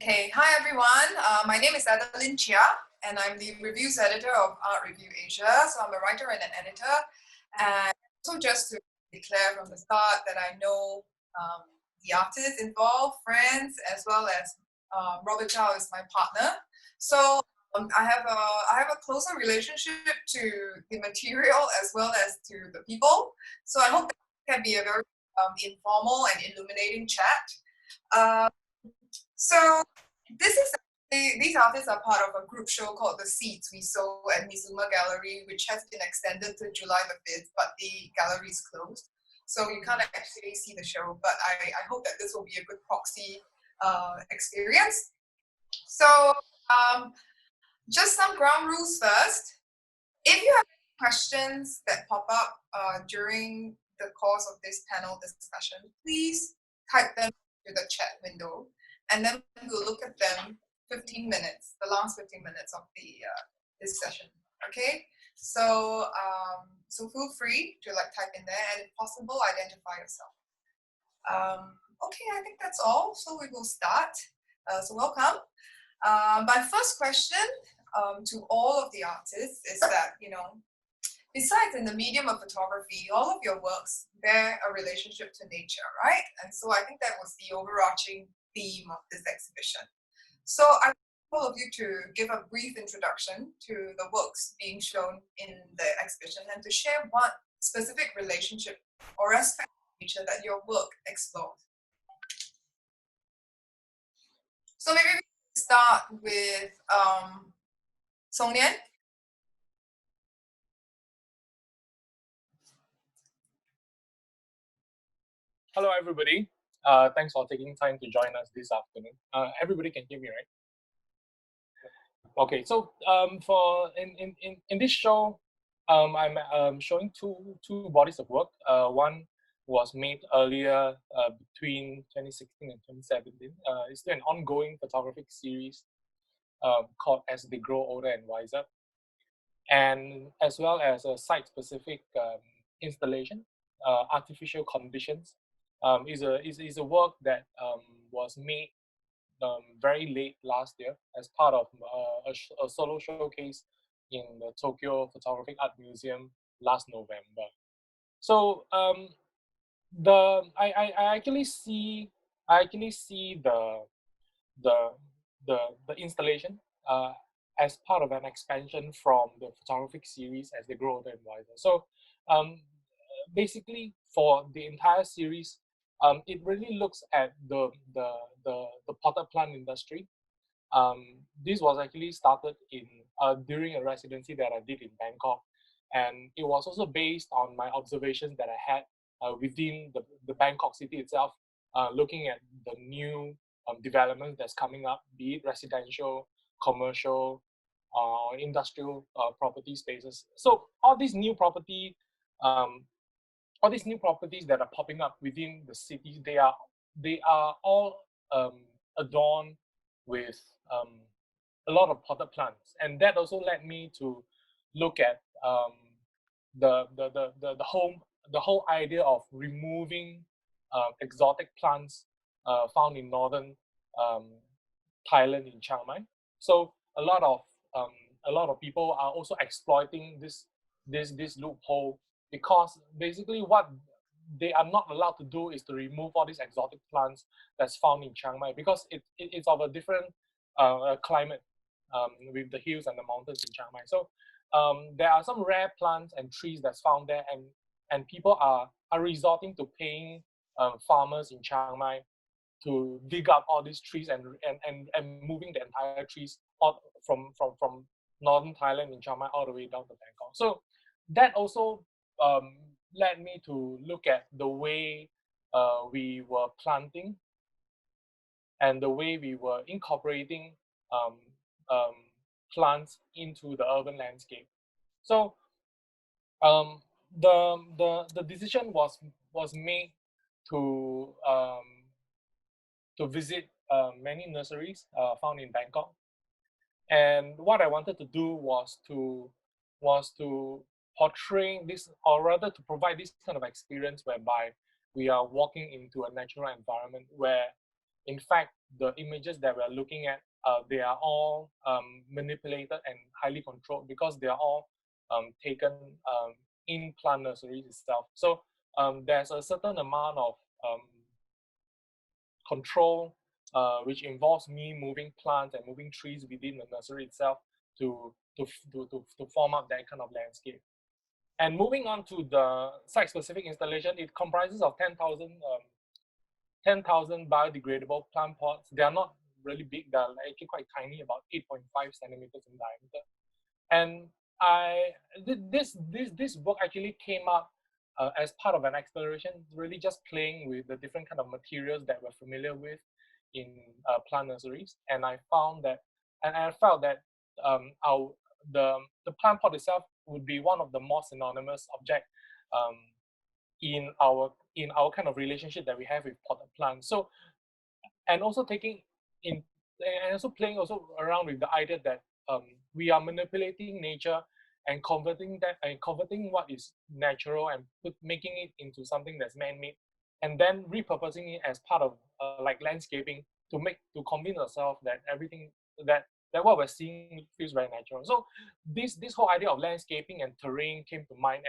Okay, hi everyone. My name is Adeline Chia, and I'm the reviews editor of Art Review Asia. So I'm a writer and an editor. And also just to declare from the start that I know the artists involved, friends, as well as Robert Zhao is my partner. So I have a closer relationship to the material as well as to the people. So I hope that can be a very informal and illuminating chat. Uh, so this is these artists are part of a group show called the Seeds We Sow at Mizuma Gallery, which has been extended to July the 5th, but the gallery is closed. So you can't actually see the show, but I hope that this will be a good proxy experience. So just some ground rules first. If you have any questions that pop up during the course of this panel discussion, please type them to the chat window, and then we'll look at them 15 minutes, the last 15 minutes of this session. Okay, so so feel free to type in there, and if possible, identify yourself. Okay, I think that's all. So we will start. So welcome. My first question to all of the artists is that, besides in the medium of photography, all of your works bear a relationship to nature, right? And so I think that was the overarching theme of this exhibition. So I want all of you to give a brief introduction to the works being shown in the exhibition and to share one specific relationship or aspect of nature that your work explores. So maybe we can start with Song Nian. Hello, everybody. Thanks for taking time to join us this afternoon. Everybody can hear me, right? Okay, so for in this show, I'm showing two bodies of work. One was made earlier between 2016 and 2017. It's still an ongoing photographic series called As They Grow Older and Wiser, and as well as a site-specific installation, Artificial Conditions. Is a work that was made very late last year as part of a solo showcase in the Tokyo Photographic Art Museum last November. So I actually see the installation as part of an expansion from the photographic series As They Grow Older and Wiser. So basically for the entire series, it really looks at the potted plant industry. This was actually started in during a residency that I did in Bangkok, and it was also based on my observations that I had within the Bangkok city itself, looking at the new developments that's coming up, be it residential, commercial, industrial property spaces. So all these new properties that are popping up within the cities, they are all adorned with a lot of potted plants, and that also led me to look at the whole idea of removing exotic plants found in northern Thailand in Chiang Mai. So a lot of people are also exploiting this loophole, because basically what they are not allowed to do is to remove all these exotic plants that's found in Chiang Mai, because it's of a different climate with the hills and the mountains in Chiang Mai. So there are some rare plants and trees that's found there, and people are resorting to paying farmers in Chiang Mai to dig up all these trees and moving the entire trees from northern Thailand in Chiang Mai all the way down to Bangkok. So that also led me to look at the way we were planting and the way we were incorporating plants into the urban landscape. So the decision was made to visit many nurseries found in Bangkok, and what I wanted to do was to portray this, or rather to provide this kind of experience whereby we are walking into a natural environment where in fact, the images that we're looking at, they are all manipulated and highly controlled because they are all taken in plant nurseries itself. So there's a certain amount of control which involves me moving plants and moving trees within the nursery itself to form up that kind of landscape. And moving on to the site-specific installation, it comprises of 10,000 biodegradable plant pots. They are not really big, they're actually quite tiny, about 8.5 centimeters in diameter. And this work actually came up as part of an exploration, really just playing with the different kind of materials that we're familiar with in plant nurseries. And I found that, and I felt that the plant pot itself would be one of the more synonymous object in our kind of relationship that we have with potted plants. So, and also taking in, and also playing also around with the idea that we are manipulating nature and converting what is natural and making it into something that's man-made, and then repurposing it as part of like landscaping to convince ourselves that everything that what we're seeing feels very natural. So this whole idea of landscaping and terrain came to mind,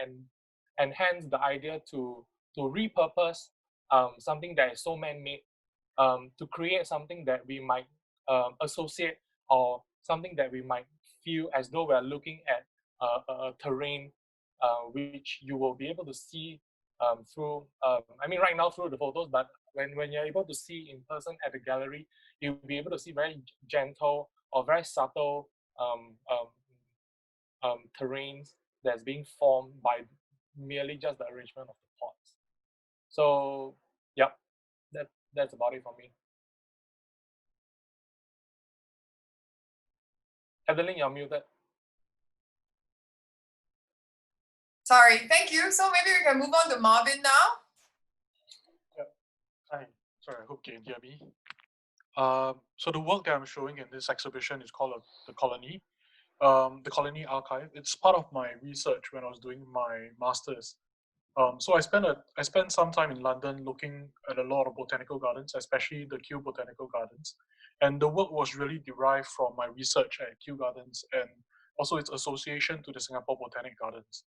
and hence the idea to repurpose something that is so man-made to create something that we might associate, or something that we might feel as though we're looking at a terrain which you will be able to see through, I mean right now through the photos, but when you're able to see in person at the gallery, you'll be able to see very gentle or very subtle terrains that's being formed by merely just the arrangement of the pots. So yeah, that's about it for me. Adeline, you're muted. Sorry, thank you. So maybe we can move on to Marvin now. Yeah. Hi. Sorry, I hope you can hear me. So the work that I'm showing in this exhibition is called the Colony. The Colony Archive. It's part of my research when I was doing my master's. So I spent some time in London looking at a lot of botanical gardens, especially the Kew Botanical Gardens, and the work was really derived from my research at Kew Gardens and also its association to the Singapore Botanic Gardens.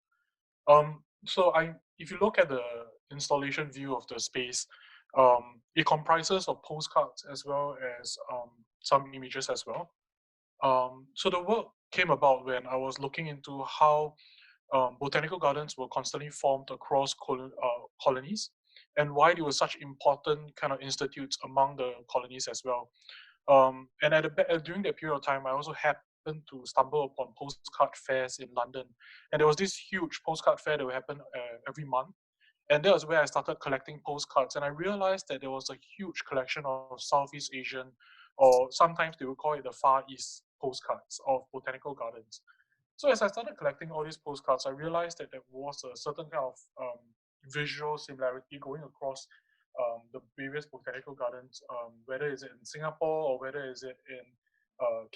So if you look at the installation view of the space, it comprises of postcards as well as some images as well. So the work came about when I was looking into how botanical gardens were constantly formed across colonies, and why they were such important kind of institutes among the colonies as well. And during that period of time, I also happened to stumble upon postcard fairs in London, and there was this huge postcard fair that would happen every month. And that was where I started collecting postcards, and I realized that there was a huge collection of Southeast Asian, or sometimes they would call it the Far East postcards of botanical gardens. So as I started collecting all these postcards, I realized that there was a certain kind of visual similarity going across the various botanical gardens, whether it's in Singapore or whether it's in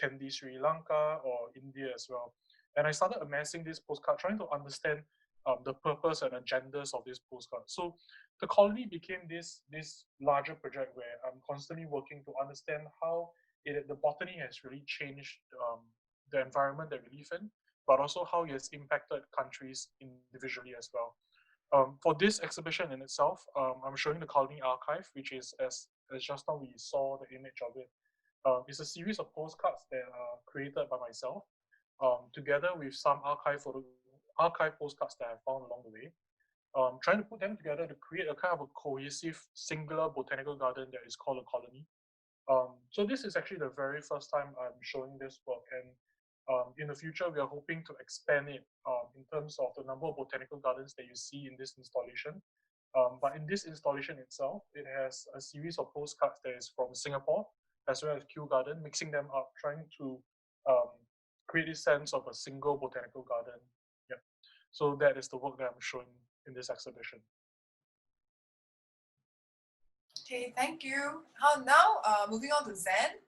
Kandy, Sri Lanka, or India as well. And I started amassing this postcard, trying to understand the purpose and agendas of this postcard. So the colony became this larger project where I'm constantly working to understand how the botany has really changed the environment that we live in, but also how it has impacted countries individually as well. For this exhibition in itself, I'm showing the Colony Archive, which is, as just now we saw the image of it. It's a series of postcards that are created by myself, together with some archive postcards that I found along the way. Trying to put them together to create a kind of a cohesive, singular botanical garden that is called a colony. So this is actually the very first time I'm showing this work, and in the future, we are hoping to expand it in terms of the number of botanical gardens that you see in this installation. But in this installation itself, it has a series of postcards that is from Singapore, as well as Kew Garden, mixing them up, trying to create a sense of a single botanical garden. Yeah. So that is the work that I'm showing in this exhibition. Okay, thank you. Now, moving on to Zen.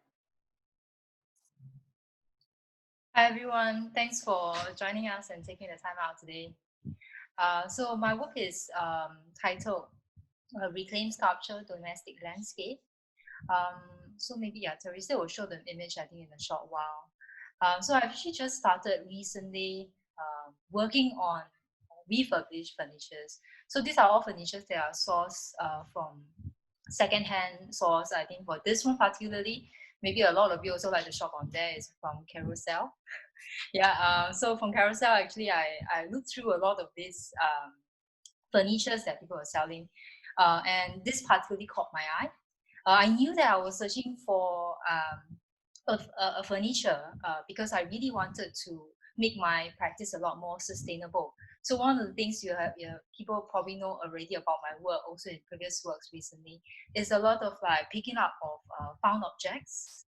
Hi everyone, thanks for joining us and taking the time out today. So my work is titled Reclaim Sculpture Domestic Landscape. So maybe, yeah, Teresa will show the image, I think, in a short while. So I've actually just started recently working on refurbished furnitures. So these are all furnitures that are sourced from second-hand source. I think for this one particularly, maybe a lot of you also like to shop on there, is from Carousel. Yeah, so from Carousel, actually, I looked through a lot of these furnitures that people are selling, and this particularly caught my eye. I knew that I was searching for a furniture because I really wanted to make my practice a lot more sustainable. So one of the things people probably know already about my work, also in previous works recently, is a lot of like picking up of found objects,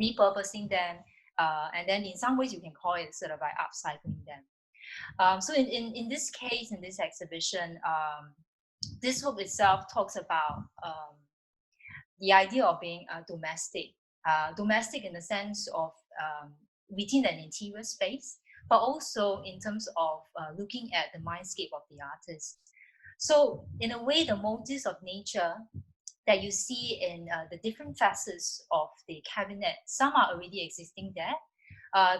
repurposing them, and then in some ways you can call it sort of like upcycling them. So in this case, in this exhibition, this work itself talks about the idea of being domestic. Domestic in the sense of within an interior space, but also in terms of looking at the mindscape of the artist. So in a way, the motives of nature that you see in the different facets of the cabinet, some are already existing there.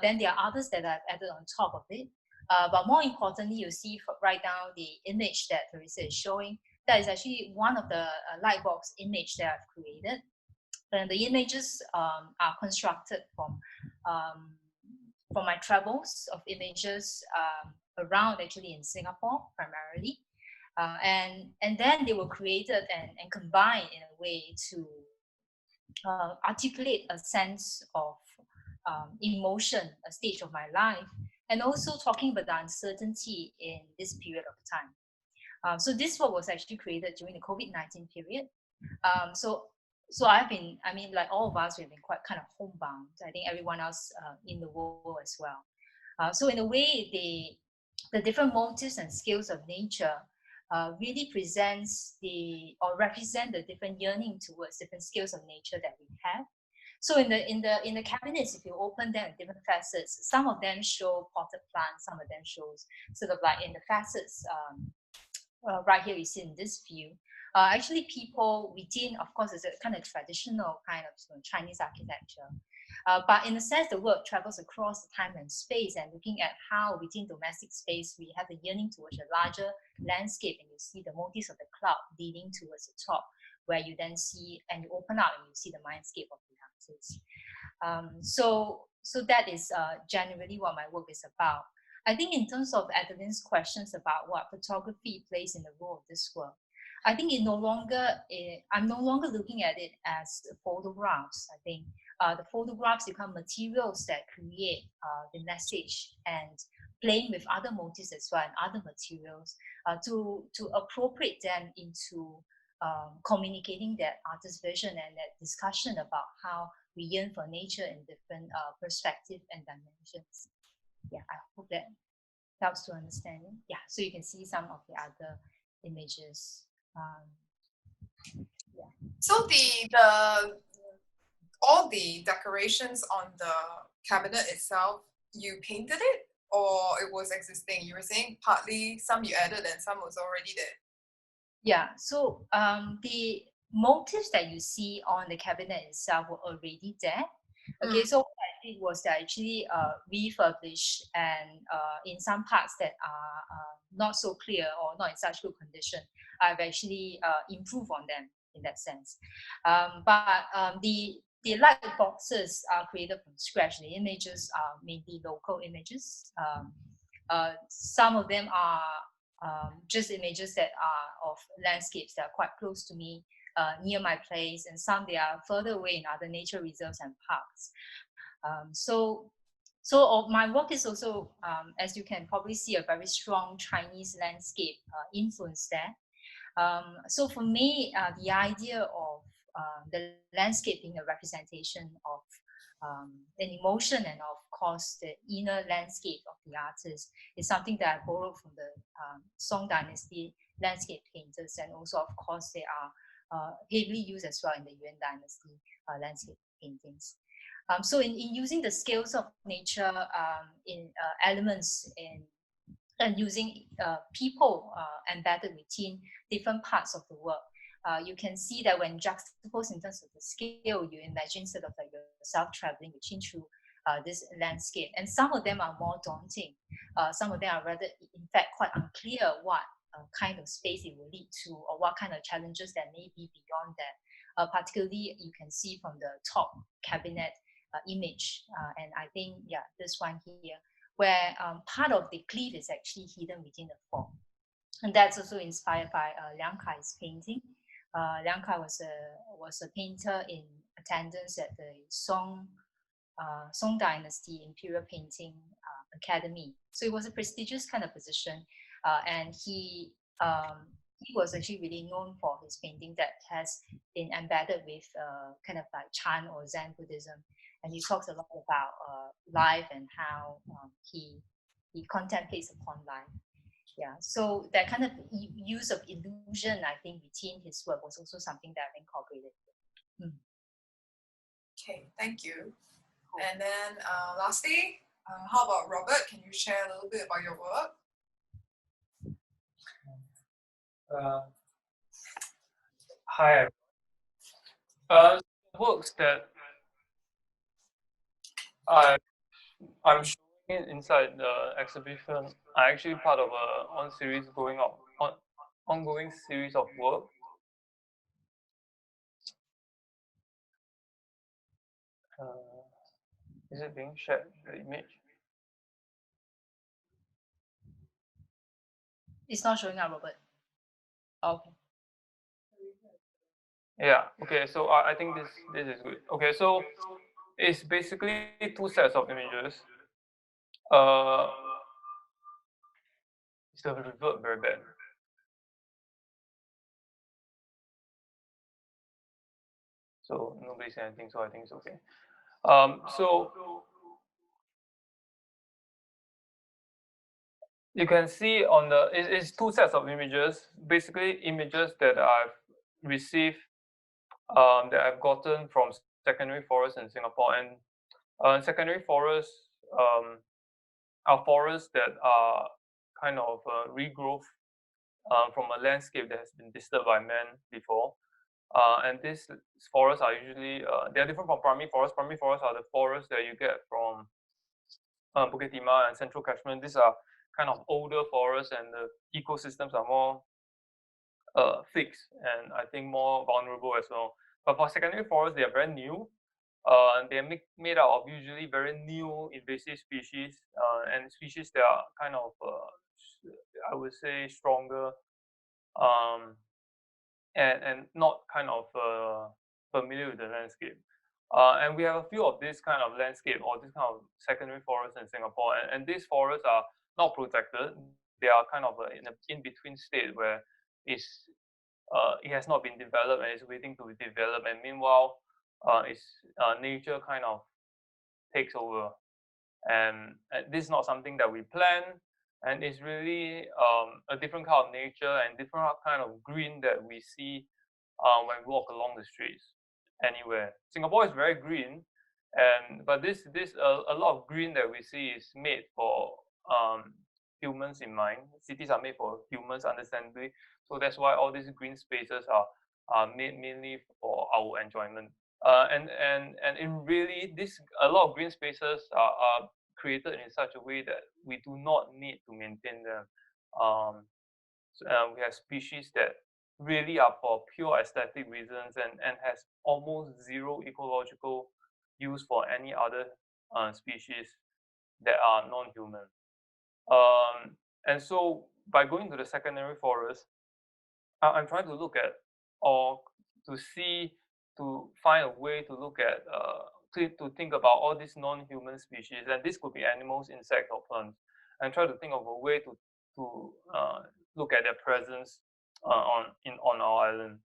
Then there are others that I've added on top of it. But more importantly, you see right now the image that Teresa is showing. That is actually one of the light box image that I've created. And the images are constructed from my travels of images around actually in Singapore primarily. And then they were created and combined in a way to articulate a sense of emotion, a stage of my life, and also talking about the uncertainty in this period of time. So this work was actually created during the COVID-19 period. So I've been, I mean, like all of us, we've been quite kind of homebound. I think everyone else in the world as well. So in a way, the different motives and skills of nature really represent the different yearning towards different skills of nature that we have. So in the cabinets, if you open them in different facets, some of them show potted plants, some of them shows sort of like in the facets. Right here you see in this view. Actually, people within, of course, it's a kind of traditional kind of Chinese architecture. But in a sense, the work travels across the time and space, and looking at how within domestic space we have the yearning towards a larger landscape, and you see the motifs of the cloud leading towards the top, where you then see and you open up and you see the mindscape of the artist. So that is generally what my work is about. I think in terms of Adeline's questions about what photography plays in the role of this work, I think I'm no longer looking at it as photographs. I think the photographs become materials that create the message, and playing with other motifs as well and other materials to appropriate them into communicating that artist's vision and that discussion about how we yearn for nature in different perspectives and dimensions. Yeah, I hope that helps to understand it. Yeah, so you can see some of the other images. Yeah. So all the decorations on the cabinet itself, you painted it, or it was existing? You were saying partly some you added and some was already there. Yeah, so the motifs that you see on the cabinet itself were already there. Okay, so what I did was to actually refurbish, and in some parts that are not so clear or not in such good condition, I've actually improved on them in that sense. But the light boxes are created from scratch. The images are mainly local images. Some of them are just images that are of landscapes that are quite close to me, near my place, and some they are further away in other nature reserves and parks. So my work is also, as you can probably see, a very strong Chinese landscape influence there. So for me, the idea of the landscape being a representation of an emotion and of course the inner landscape of the artist is something that I borrowed from the Song Dynasty landscape painters, and also of course they are heavily used as well in the Yuan Dynasty landscape paintings. So in using the scales of nature in elements and using people embedded within different parts of the work, you can see that when juxtaposed in terms of the scale, you imagine sort of like yourself traveling through this landscape. And some of them are more daunting. Some of them are rather, in fact, quite unclear what kind of space it will lead to, or what kind of challenges that may be beyond that. Particularly, you can see from the top cabinet image, and I think, yeah, this one here, where part of the cliff is actually hidden within the fog. And that's also inspired by Liang Kai's painting. Liang Kai was a painter in attendance at the Song Dynasty Imperial Painting Academy. So it was a prestigious kind of position, and he was actually really known for his painting that has been embedded with kind of like Chan or Zen Buddhism. And he talks a lot about life and how he contemplates upon life. Yeah, so that kind of use of illusion, I think, within his work was also something that I've incorporated. Okay, thank you. And then lastly, how about Robert? Can you share a little bit about your work? Hi. Works that I'm showing inside the exhibition are actually part of an ongoing series of work. Is it being shared, the image? It's not showing up, Robert. Okay. Yeah, okay, so I think this is good. Okay, so it's basically two sets of images. It's the reverb very bad. So nobody said anything, so I think it's okay. So you can see on the, it's two sets of images, basically images that I've received, that I've gotten from secondary forests in Singapore. And secondary forests are forests that are kind of regrowth from a landscape that has been disturbed by man before. And these forests are usually, they are different from primary forests. Primary forests are the forests that you get from Bukit Timah and Central Catchment. These are kind of older forests, and the ecosystems are more fixed and I think more vulnerable as well. But for secondary forests, they are very new. And they are made out of usually very new invasive species, and species that are kind of, I would say, stronger, and not kind of familiar with the landscape. And we have a few of this kind of landscape or this kind of secondary forests in Singapore. And these forests are not protected. They are kind of in an in-between state where it has not been developed and is waiting to be developed. And meanwhile, nature kind of takes over. And this is not something that we plan. And it's really a different kind of nature and different kind of green that we see when we walk along the streets anywhere. Singapore is very green, but a lot of green that we see is made for humans in mind. Cities are made for humans, understandably. So that's why all these green spaces are made mainly for our enjoyment. And in really, a lot of green spaces are created in such a way that we do not need to maintain them. We have species that really are for pure aesthetic reasons and has almost zero ecological use for any other species that are non-human. And so by going to the secondary forest, I'm trying to look at, or to find a way to look at, to think about all these non-human species, and this could be animals, insects, or plants, and try to think of a way to look at their presence on our island.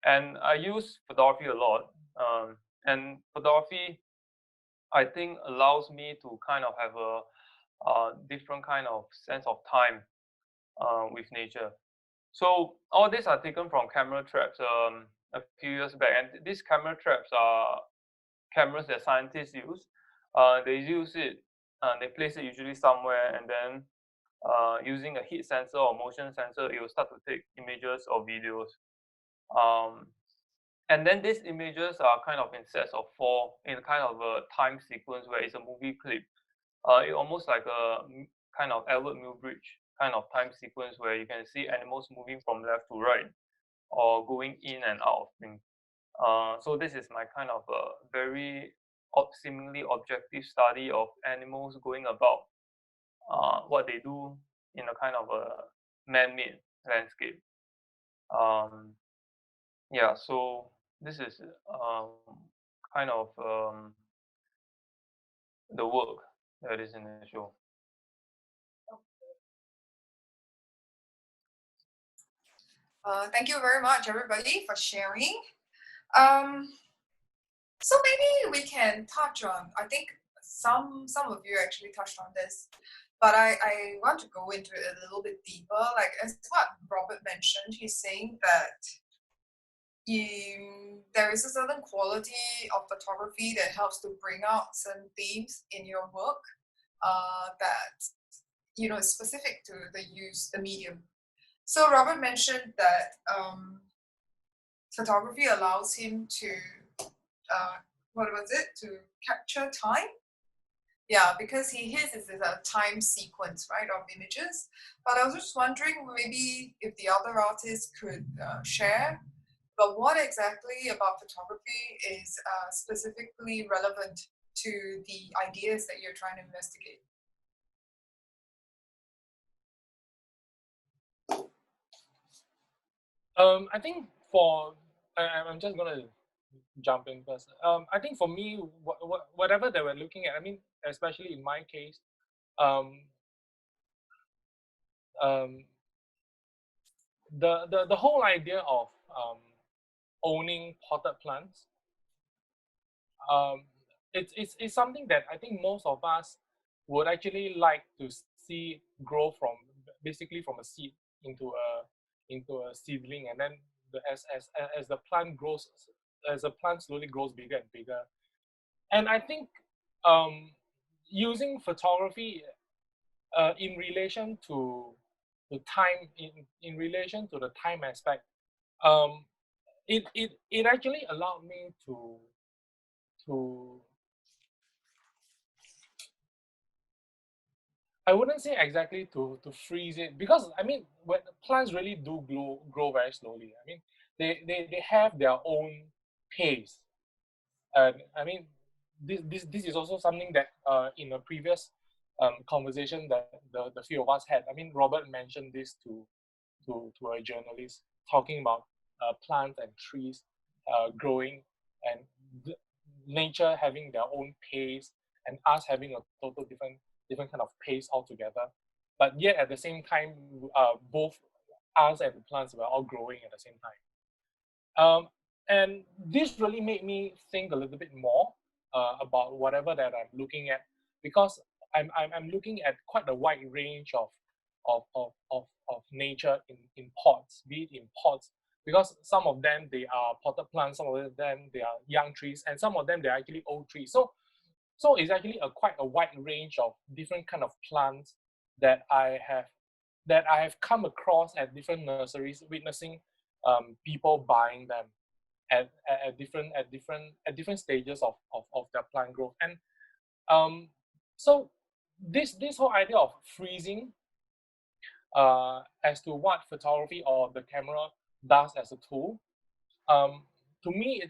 And I use photography a lot, and photography, I think, allows me to kind of have a different kind of sense of time with nature. So all these are taken from camera traps a few years back, and these camera traps are cameras that scientists use. They use it, they place it usually somewhere, and then using a heat sensor or motion sensor, it will start to take images or videos. And then these images are kind of in sets of 4 in kind of a time sequence where it's a movie clip. It almost like a kind of 𝘢𝘗𝘰𝘮𝘳𝘕 kind of time sequence where you can see animals moving from left to right or going in and out of things. So this is my kind of a very seemingly objective study of animals going about what they do in a kind of a man-made landscape. Yeah, so this is kind of the work that is in the show. Thank you very much, everybody, for sharing. So maybe we can touch on, I think some of you actually touched on this, but I want to go into it a little bit deeper. Like as what Robert mentioned, he's saying that there is a certain quality of photography that helps to bring out certain themes in your work that is specific to the medium. So Robert mentioned that photography allows him to to capture time. Yeah, because his is a time sequence, right, of images. But I was just wondering maybe if the other artists could share, but what exactly about photography is specifically relevant to the ideas that you're trying to investigate? I think I'm just gonna jump in first. I think for me, whatever they were looking at, I mean, especially in my case, the whole idea of owning potted plants, it's something that I think most of us would actually like to see grow from a seed into a seedling, and then as the plant grows, as the plant slowly grows bigger and bigger. And I think using photography in relation to the time, in relation to the time aspect, it actually allowed me to I wouldn't say exactly to freeze it, because I mean, when plants really do grow very slowly. I mean, they have their own pace, and I mean, this is also something that in a previous conversation that the few of us had. I mean, Robert mentioned this to a journalist, talking about plants and trees growing, and nature having their own pace, and us having a total different kind of pace altogether. But yet at the same time, both us and the plants were all growing at the same time. And this really made me think a little bit more about whatever that I'm looking at, because I'm looking at quite a wide range of nature in pots, be it in pots, because some of them they are potted plants, some of them they are young trees, and some of them they're actually old trees. So it's actually quite a wide range of different kind of plants that I have come across at different nurseries, witnessing people buying them at different stages of their plant growth. And so this whole idea of freezing as to what photography or the camera does as a tool, to me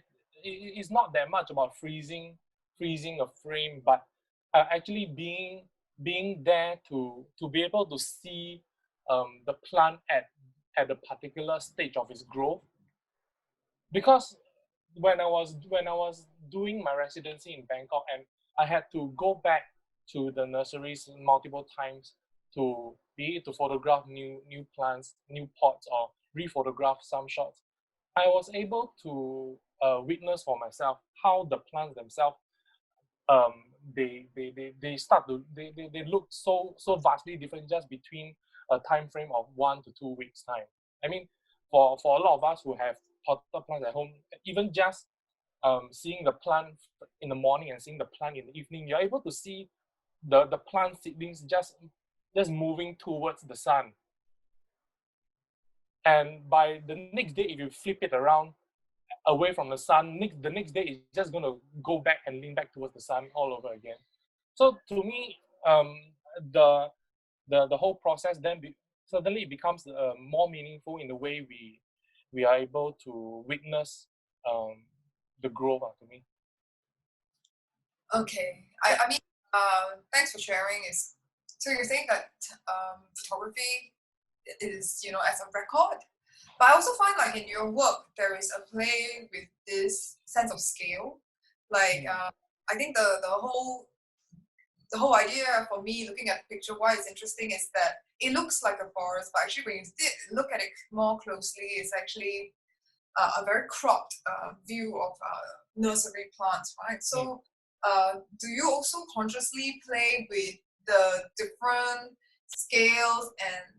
it's not that much about freezing a frame, but actually being there to be able to see the plant at a particular stage of its growth. Because when I was doing my residency in Bangkok, and I had to go back to the nurseries multiple times to photograph new plants, new pots, or re-photograph some shots, I was able to witness for myself how the plants themselves they look so vastly different just between a time frame of 1 to 2 weeks time. I mean, for a lot of us who have potted plants at home, even just seeing the plant in the morning and seeing the plant in the evening, you're able to see the plant seedlings just moving towards the sun. And by the next day, if you flip it around away from the sun, the next day is just going to go back and lean back towards the sun all over again. So to me, the whole process then suddenly it becomes more meaningful in the way we are able to witness the growth to me. Okay, I mean, thanks for sharing. So you're saying that photography is, as a record, but I also find like in your work there is a play with this sense of scale. Like I think the whole idea for me looking at the picture, why it's interesting is that it looks like a forest, but actually when you look at it more closely, it's actually a very cropped view of nursery plants, right? So do you also consciously play with the different scales and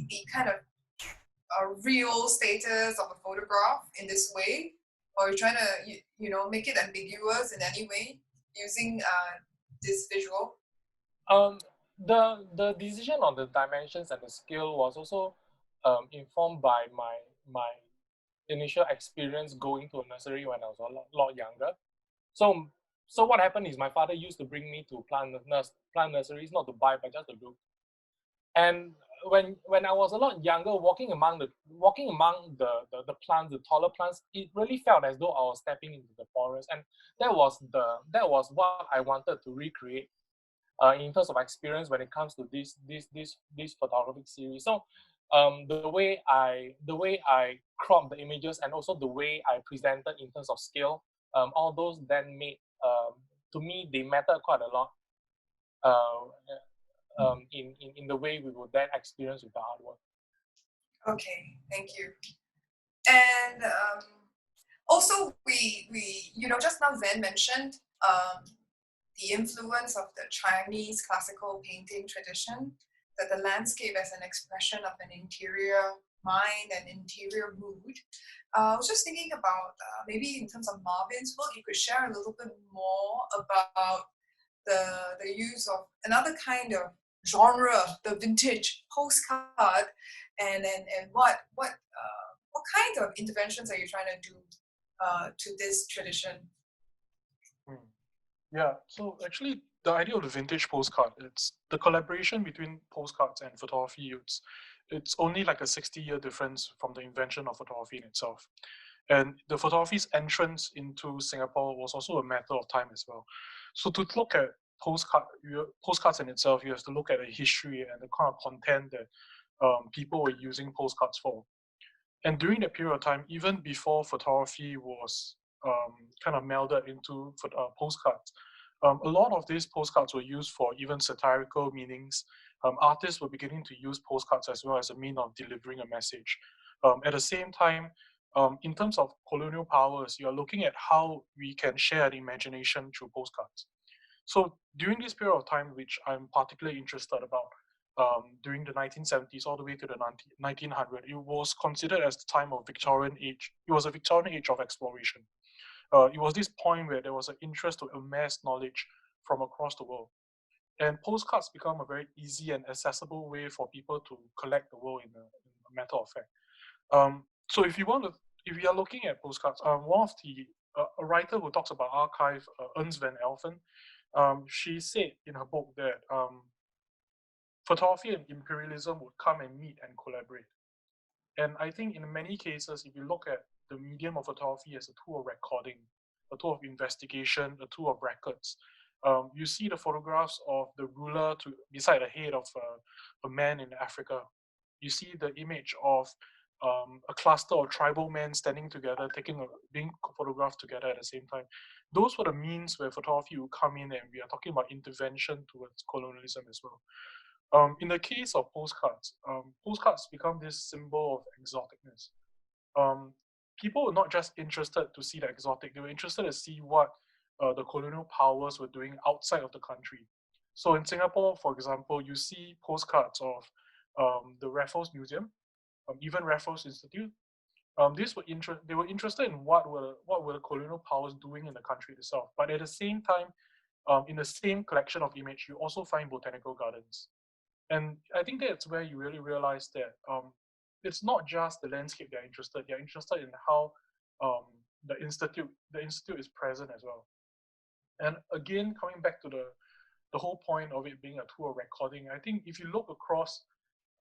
the kind of real status of a photograph in this way? Or are you trying to, make it ambiguous in any way using this visual? The decision on the dimensions and the scale was also informed by my initial experience going to a nursery when I was a lot younger. So what happened is my father used to bring me to plant nurseries, not to buy, but just to look. And when I was a lot younger, walking among the plants, the taller plants, it really felt as though I was stepping into the forest, and that was what I wanted to recreate in terms of experience when it comes to this photographic series. So the way I cropped the images and also the way I presented in terms of scale, all those then made to me they matter quite a lot in the way we would then experience with the artwork. Okay, thank you. And also we just now Zen mentioned the influence of the Chinese classical painting tradition, that the landscape as an expression of an interior mind and interior mood. I was just thinking about maybe in terms of Marvin's work, you could share a little bit more about the use of another kind of genre, the vintage postcard, and what kinds of interventions are you trying to do to this tradition? Yeah, so actually the idea of the vintage postcard, it's the collaboration between postcards and photography. It's only like a 60-year difference from the invention of photography in itself. And the photography's entrance into Singapore was also a matter of time as well. So to look at postcards in itself, you have to look at the history and the kind of content that people were using postcards for. And during that period of time, even before photography was kind of melded into postcards, a lot of these postcards were used for even satirical meanings. Artists were beginning to use postcards as well as a means of delivering a message. At the same time, in terms of colonial powers, you are looking at how we can share the imagination through postcards. So during this period of time, which I'm particularly interested about, during the 1970s all the way to the 1900s, it was considered as the time of Victorian age. It was a Victorian age of exploration. It was this point where there was an interest to amass knowledge from across the world. And postcards become a very easy and accessible way for people to collect the world in a matter of fact. So if you are looking at postcards, one of a writer who talks about archive, Ernst van Elfen, she said in her book that photography and imperialism would come and meet and collaborate. And I think in many cases, if you look at the medium of photography as a tool of recording, a tool of investigation, a tool of records, you see the photographs of the ruler beside the head of a man in Africa. You see the image of a cluster of tribal men standing together, being photographed together at the same time. Those were the means where photography would come in, and we are talking about intervention towards colonialism as well. In the case of postcards, postcards become this symbol of exoticness. People were not just interested to see the exotic, they were interested to see what the colonial powers were doing outside of the country. So in Singapore, for example, you see postcards of the Raffles Museum, even Raffles Institute. They were interested in what were the colonial powers doing in the country itself. But at the same time, in the same collection of image, you also find botanical gardens. And I think that's where you really realize that it's not just the landscape they're interested in how the institute is present as well. And again, coming back to the whole point of it being a tour recording, I think if you look across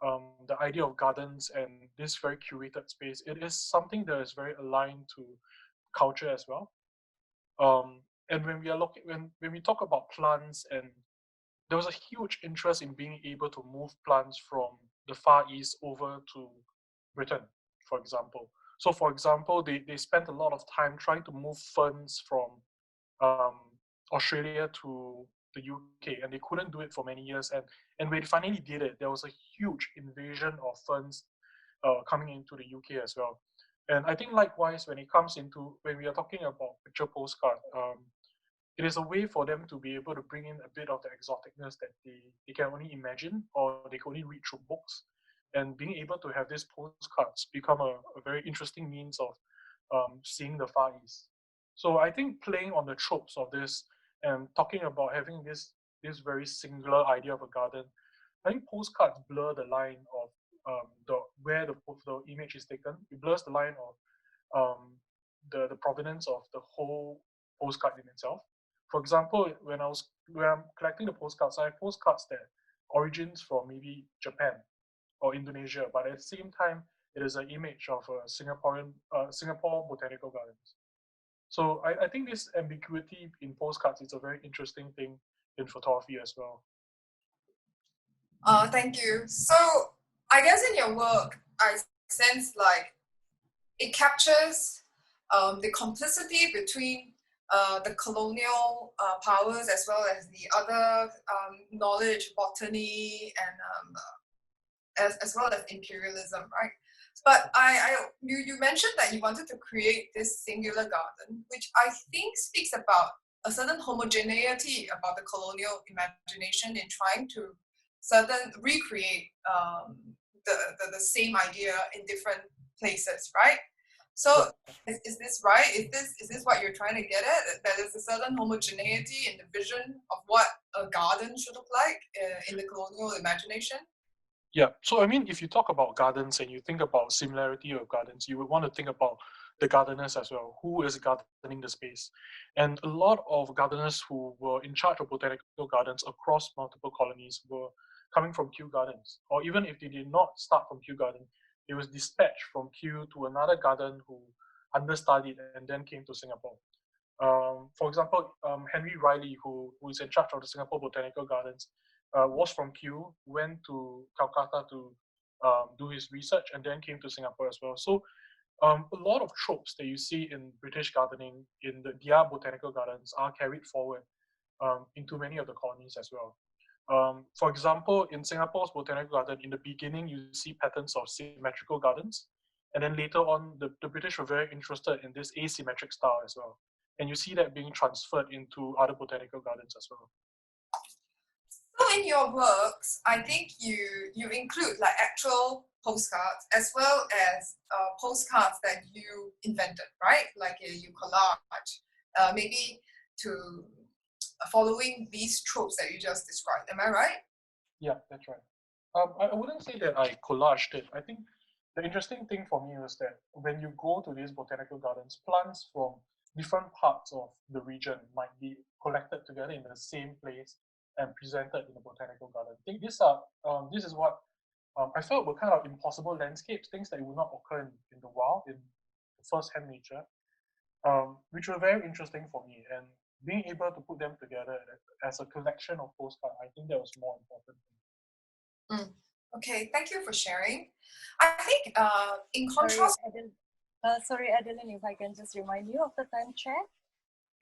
the idea of gardens and this very curated space, it is something that is very aligned to culture as well. And when we are looking, when we talk about plants, and there was a huge interest in being able to move plants from the Far East over to Britain, for example. So, for example, they spent a lot of time trying to move ferns from Australia to the UK, and they couldn't do it for many years. And when they finally did it, there was a huge invasion of ferns coming into the UK as well. And I think likewise, when we are talking about picture postcard, it is a way for them to be able to bring in a bit of the exoticness that they can only imagine, or they can only read through books. And being able to have these postcards become a very interesting means of seeing the Far East. So I think playing on the tropes of this and talking about having this very singular idea of a garden, I think postcards blur the line of where the image is taken. It blurs the line of the provenance of the whole postcard in itself. For example, when I'm collecting the postcards, I have postcards that origins from maybe Japan or Indonesia, but at the same time, it is an image of a Singapore Botanical Gardens. So I think this ambiguity in postcards is a very interesting thing in photography as well. Thank you. So I guess in your work, I sense like it captures the complicity between the colonial powers as well as the other knowledge, botany, and as well as imperialism, right? But you mentioned that you wanted to create this singular garden, which I think speaks about a certain homogeneity about the colonial imagination in trying to recreate the same idea in different places, right? So is this right? Is this what you're trying to get at? That there's a certain homogeneity in the vision of what a garden should look like in the colonial imagination? Yeah, so I mean, if you talk about gardens and you think about similarity of gardens, you would want to think about the gardeners as well. Who is gardening the space? And a lot of gardeners who were in charge of botanical gardens across multiple colonies were coming from Kew Gardens. Or even if they did not start from Kew Garden, it was dispatched from Kew to another garden who understudied and then came to Singapore. For example, Henry Riley, who is in charge of the Singapore Botanical Gardens, was from Kew, went to Calcutta to do his research, and then came to Singapore as well. So a lot of tropes that you see in British gardening in their botanical gardens are carried forward into many of the colonies as well. For example, in Singapore's botanical garden, in the beginning, you see patterns of symmetrical gardens. And then later on, the British were very interested in this asymmetric style as well. And you see that being transferred into other botanical gardens as well. So in your works, I think you include like actual postcards as well as postcards that you invented, right? Like you collage, maybe to following these tropes that you just described. Am I right? Yeah, that's right. I wouldn't say that I collaged it. I think the interesting thing for me was that when you go to these botanical gardens, plants from different parts of the region might be collected together in the same place and presented in the botanical garden. I think this is what I felt were kind of impossible landscapes, things that would not occur in the wild, in first-hand nature, which were very interesting for me. And being able to put them together as a collection of postcards, I think that was more important. Okay, thank you for sharing. I think in contrast... Sorry, Adeline, if I can just remind you of the time check.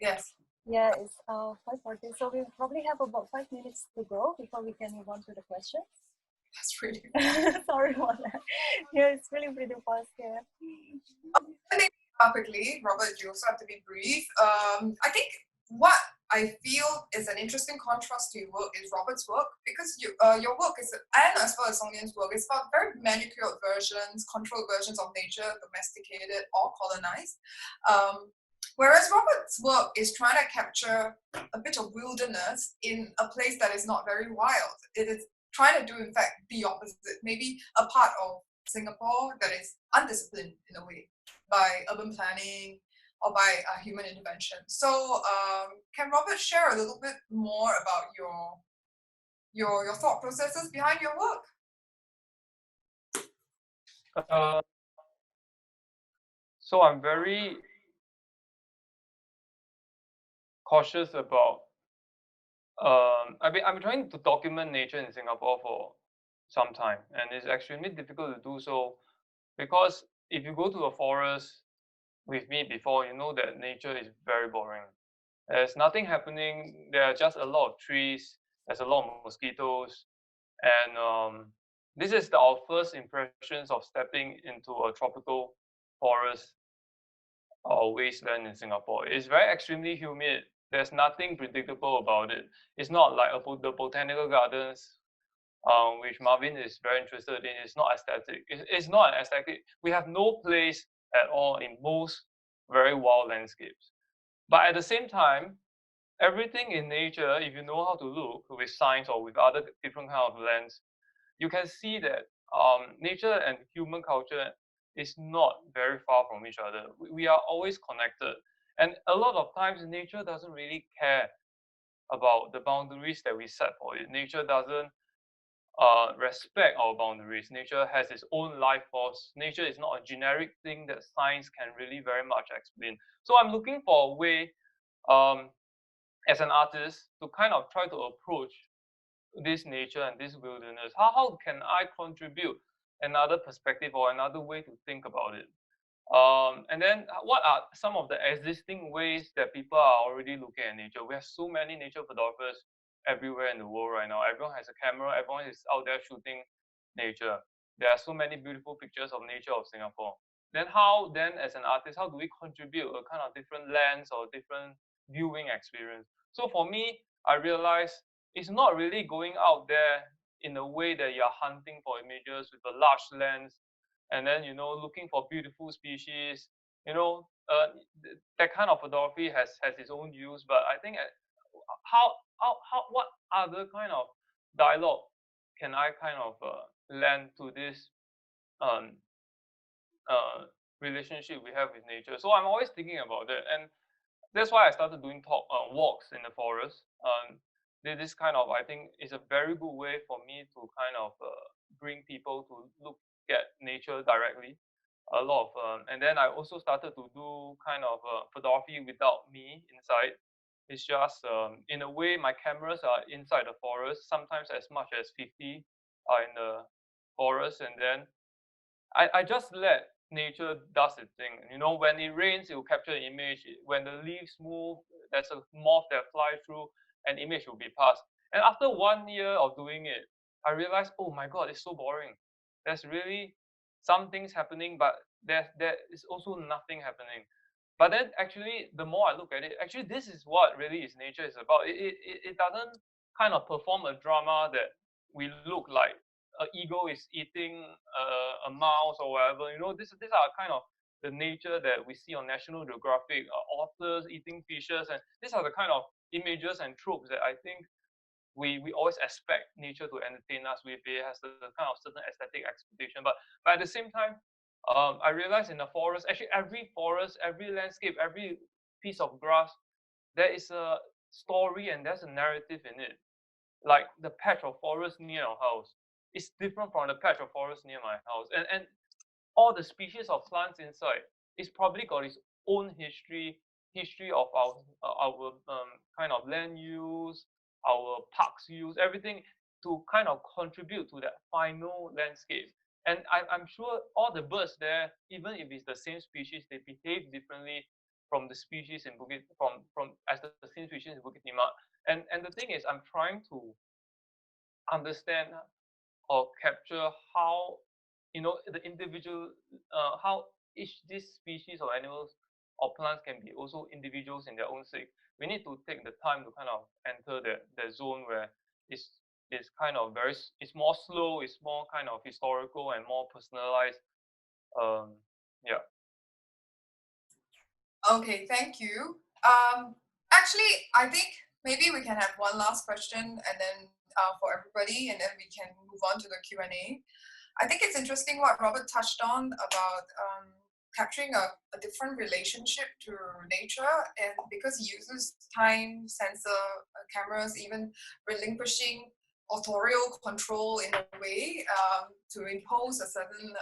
Yes. Yeah, it's 5:40, so we probably have about 5 minutes to go before we can move on to the questions. That's really sorry about that. Yeah, it's really pretty fast here. Quickly, Robert, you also have to be brief. I think what I feel is an interesting contrast to your work is Robert's work, because your work is, and as well as Song Nian's work, is about very manicured versions, controlled versions of nature, domesticated or colonized. Whereas Robert's work is trying to capture a bit of wilderness in a place that is not very wild. It is trying to do, in fact, the opposite, maybe a part of Singapore that is undisciplined in a way by urban planning or by human intervention. So can Robert share a little bit more about your thought processes behind your work? So I'm very cautious about. I'm trying to document nature in Singapore for some time, and it's extremely difficult to do so because if you go to a forest with me before, you know that nature is very boring. There's nothing happening. There are just a lot of trees. There's a lot of mosquitoes, and this is our first impressions of stepping into a tropical forest or wasteland in Singapore. It's very extremely humid. There's nothing predictable about it. It's not like the botanical gardens, which Marvin is very interested in. It's not aesthetic. It's not an aesthetic. We have no place at all in most very wild landscapes. But at the same time, everything in nature, if you know how to look with science or with other different kind of lens, you can see that nature and human culture is not very far from each other. We are always connected. And a lot of times nature doesn't really care about the boundaries that we set for it. Nature doesn't respect our boundaries. Nature has its own life force. Nature is not a generic thing that science can really very much explain. So I'm looking for a way as an artist to kind of try to approach this nature and this wilderness. How can I contribute another perspective or another way to think about it? And then what are some of the existing ways that people are already looking at nature? We have so many nature photographers everywhere in the world right now. Everyone has a camera. Everyone is out there shooting nature. There are so many beautiful pictures of nature of Singapore. Then how then as an artist, how do we contribute a kind of different lens or different viewing experience? So for me, I realized it's not really going out there in a way that you're hunting for images with a large lens and then looking for beautiful species. That kind of photography has its own use, but I think how what other kind of dialogue can I kind of lend to this relationship we have with nature? So I'm always thinking about that, and that's why I started doing walks in the forest. This kind of, I think, is a very good way for me to kind of bring people to look at nature directly. A lot of, and then I also started to do kind of photography without me inside. It's just, in a way, my cameras are inside the forest. Sometimes as much as 50 are in the forest, and then I just let nature does its thing. When it rains, it will capture an image. When the leaves move, there's a moth that flies through, an image will be passed. And after 1 year of doing it, I realized, oh my God, it's so boring. There's really some things happening, but there is also nothing happening. But then actually, the more I look at it, actually this is what really is nature is about. It doesn't kind of perform a drama that we look like an eagle is eating a mouse or whatever. These are kind of the nature that we see on National Geographic, otters eating fishes, and these are the kind of images and tropes that I think we always expect nature to entertain us with. It has the kind of certain aesthetic expectation, but at the same time, I realized in the forest, actually every forest, every landscape, every piece of grass, there is a story and there's a narrative in it. Like the patch of forest near our house is different from the patch of forest near my house, and all the species of plants inside, it's probably got its own history of our kind of land use, our parks use, everything to kind of contribute to that final landscape. And I'm sure all the birds there, even if it's the same species, they behave differently from the species in from as the same species in Bukit Timah. And the thing is, I'm trying to understand or capture how the individual how each this species of animals or plants can be also individuals in their own sake. We need to take the time to kind of enter that zone where it's kind of it's more slow, it's more kind of historical and more personalized. Yeah. Okay, thank you. Actually, I think maybe we can have one last question and then for everybody, and then we can move on to the Q&A. I think it's interesting what Robert touched on about capturing a different relationship to nature, and because he uses time sensor cameras, even relinquishing authorial control in a way to impose a certain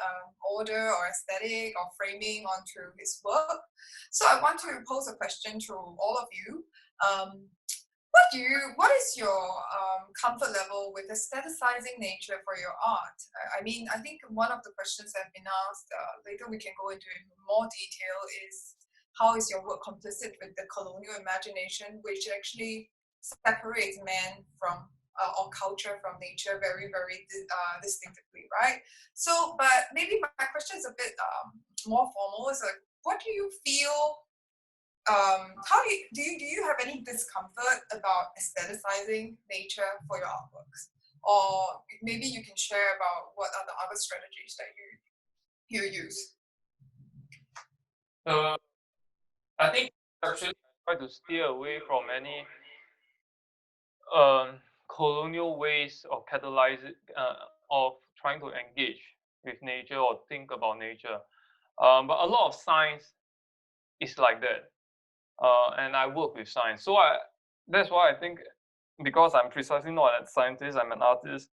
order or aesthetic or framing onto his work. So I want to pose a question to all of you. What is your comfort level with aestheticizing nature for your art? I mean, I think one of the questions that have been asked, later we can go into in more detail, is how is your work complicit with the colonial imagination, which actually separates man from or culture from nature very, very distinctively, right? So, but maybe my question is a bit more formal. Is like, what do you feel? How do you have any discomfort about aestheticizing nature for your artworks? Or maybe you can share about what are the other strategies that you use. I think actually I try to steer away from any colonial ways of of trying to engage with nature or think about nature. But a lot of science is like that. And I work with science. So that's why I think, because I'm precisely not a scientist, I'm an artist,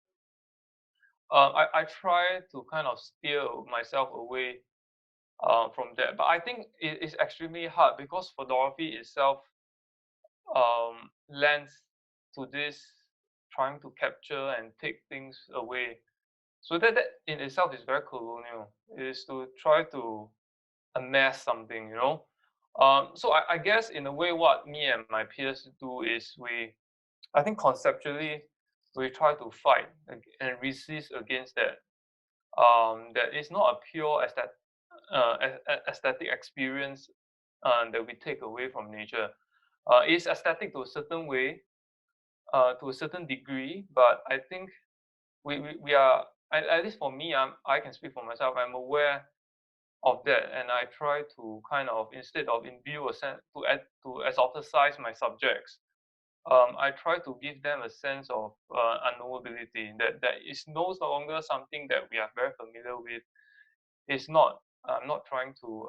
I try to kind of steer myself away from that. But I think it's extremely hard because photography itself lends to this trying to capture and take things away. So that in itself is very colonial. It is to try to amass something, you know. So I guess in a way what me and my peers do is I think conceptually we try to fight and resist against that. That is not a pure aesthetic experience that we take away from nature. It's aesthetic to a certain way, to a certain degree, but I think we are, at least for me, I can speak for myself, I'm aware of that, and I try to kind of, instead of imbue a sense to exoticize my subjects, I try to give them a sense of unknowability, that is no longer something that we are very familiar with. It's not, I'm not trying to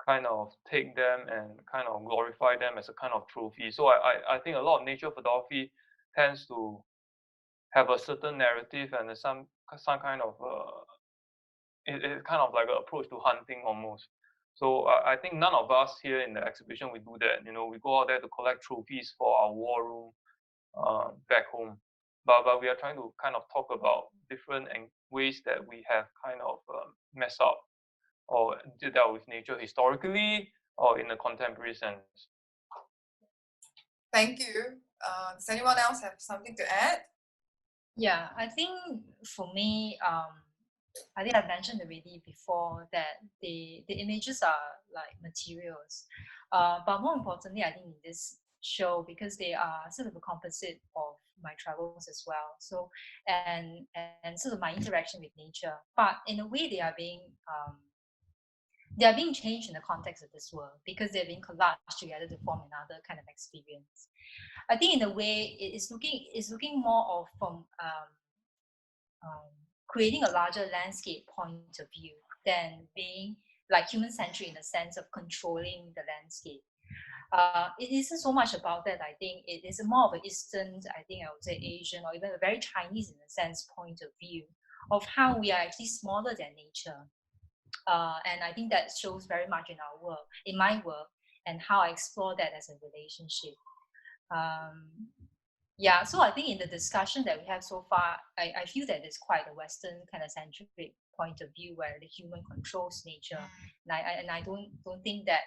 kind of take them and kind of glorify them as a kind of trophy. So I think a lot of nature photography tends to have a certain narrative and some kind of it's kind of like an approach to hunting almost. So I think none of us here in the exhibition, we do that. You know, we go out there to collect trophies for our war room back home. But we are trying to kind of talk about different ways that we have kind of messed up or dealt with nature historically or in a contemporary sense. Thank you. Does anyone else have something to add? Yeah, I think for me, I think I've mentioned already before that the images are like materials. But more importantly, I think in this show, because they are sort of a composite of my travels as well. So and sort of my interaction with nature. But in a way, they are being changed in the context of this world because they're being collaged together to form another kind of experience. I think in a way it's looking more of from creating a larger landscape point of view than being like human-centric in the sense of controlling the landscape. It isn't so much about that. I think it is more of an Eastern, I would say Asian, or even a very Chinese in a sense point of view of how we are actually smaller than nature. And I think that shows very much in our work, in my work, and how I explore that as a relationship. Yeah, so I think in the discussion that we have so far, I feel that it's quite a Western kind of centric point of view where the human controls nature, and I don't think that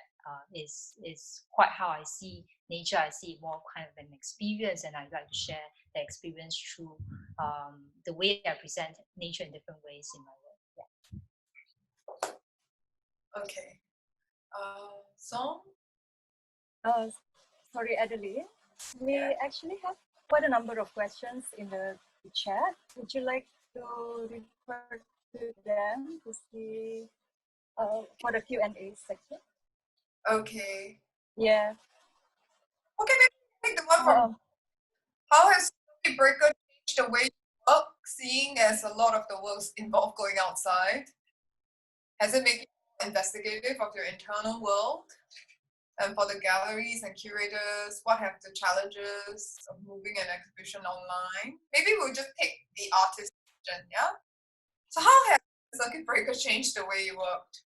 is quite how I see nature. I see it more kind of an experience, and I'd like to share the experience through the way I present nature in different ways in my work. Yeah. Okay. Song? Sorry, Adeline. We actually have quite a number of questions in the chat. Would you like to refer to them to see for the Q&A section? Okay. Yeah. Okay, maybe take the one from how has circuit breaker changed the way you work? seeing as a lot of the works involve going outside? Has it made you more investigative of your internal world? And for the galleries and curators, what have the challenges of moving an exhibition online? Maybe we'll just take the artist question, yeah? So how has circuit breaker changed the way you worked?